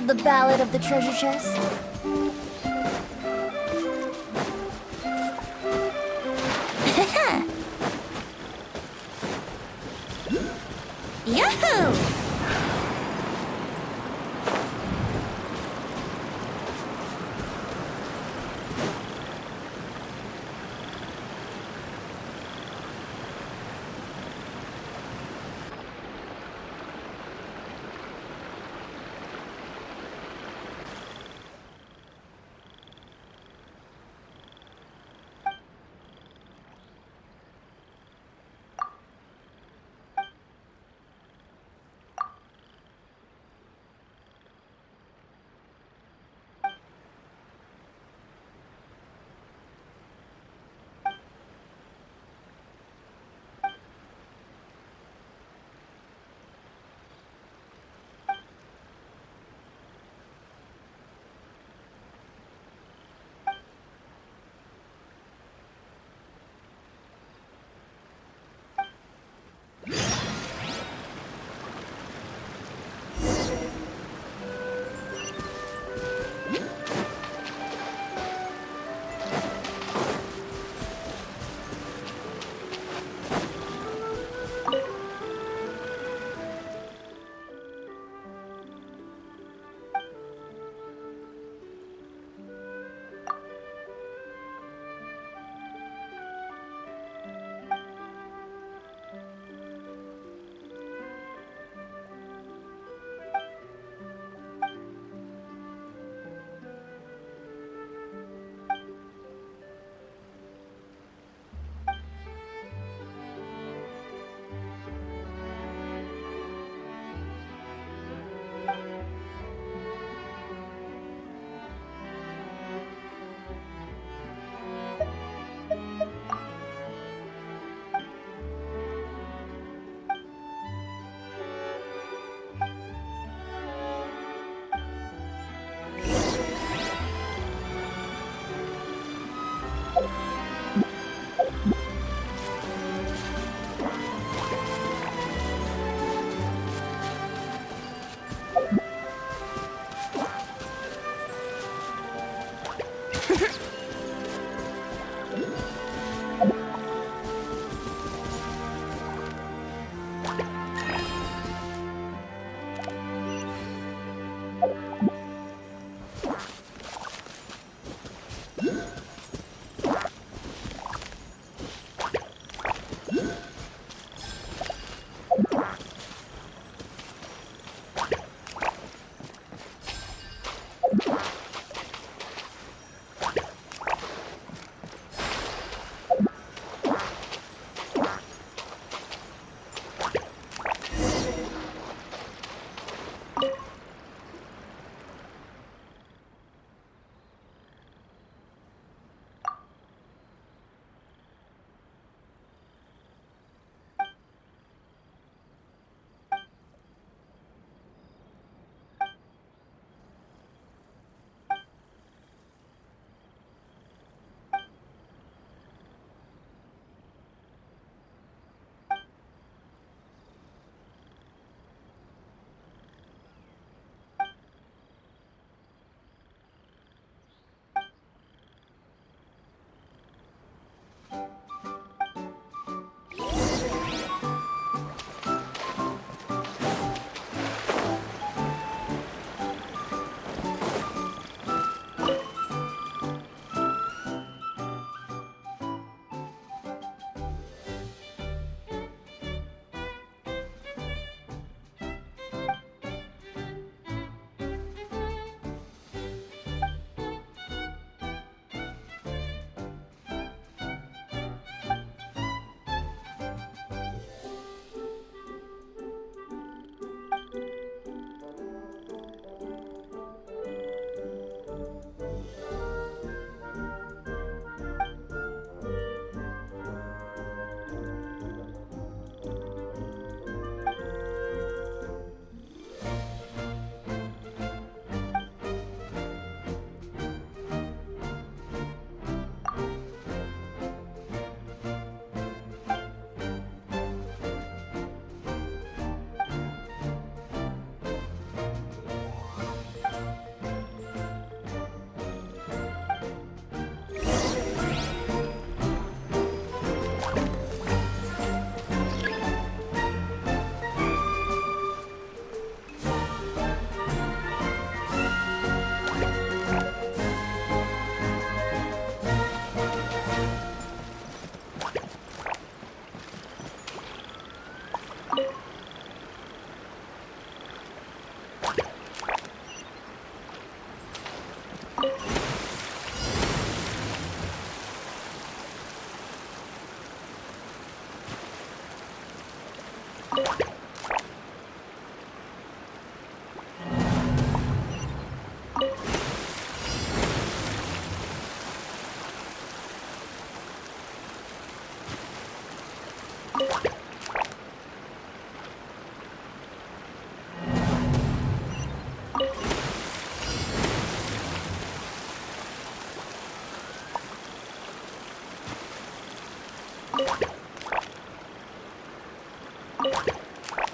heard the ballad of the treasure chest? Yahoo!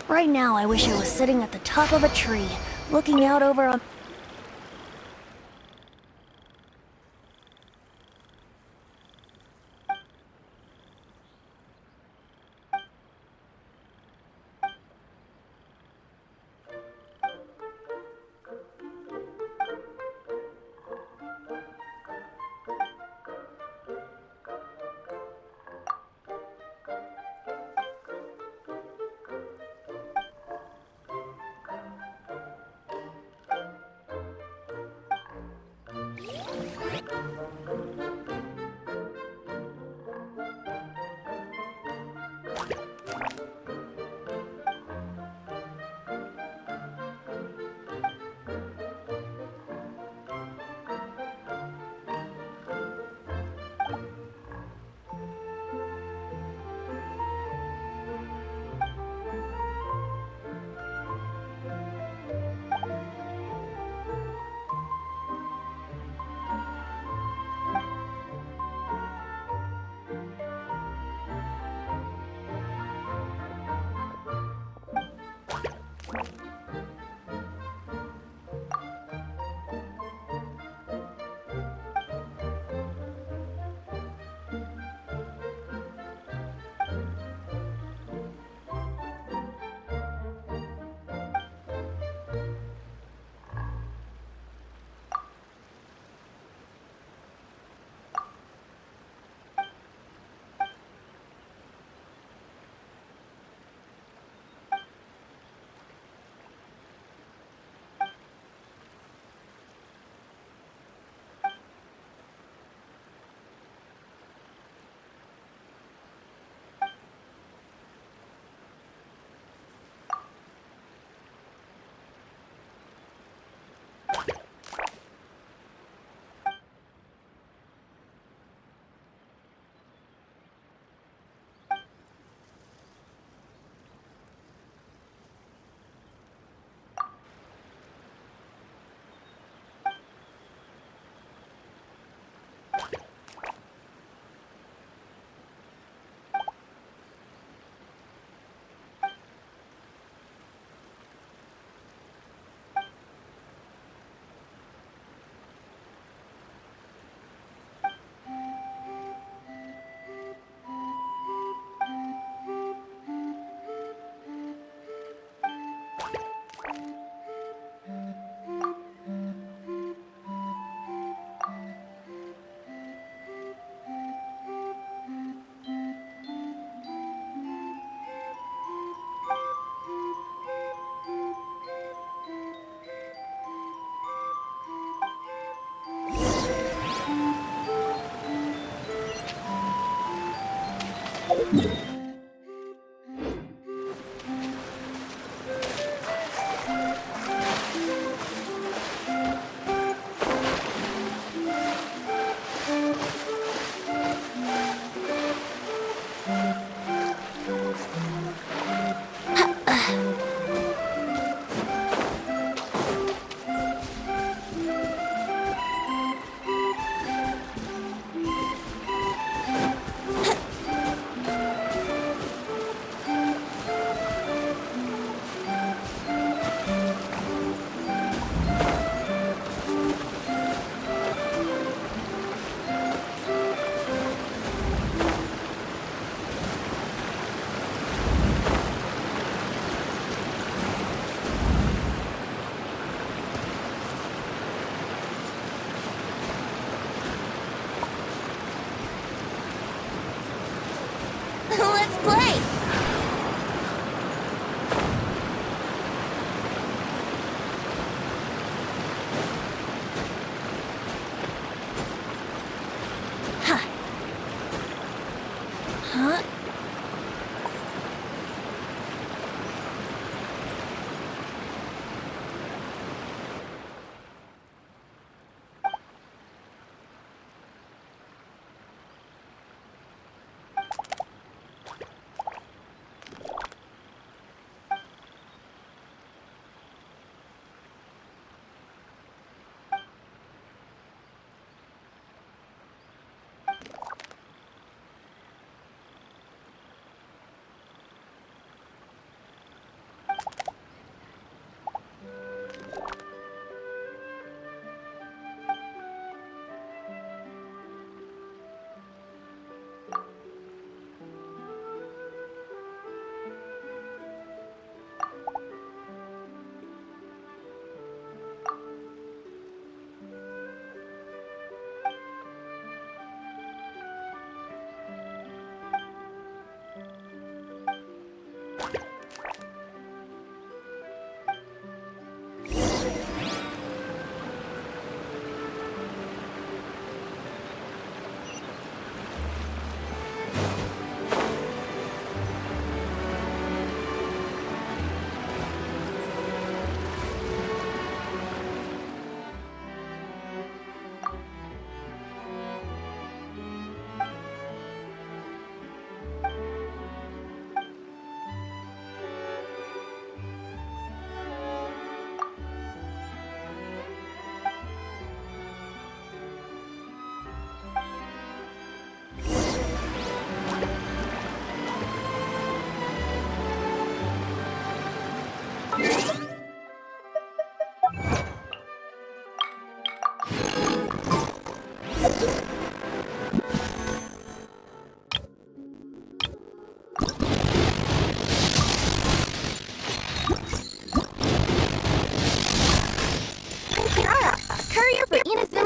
Right now, I wish I was sitting at the top of a tree, looking out over a... Let's play! Huh?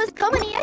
was coming here.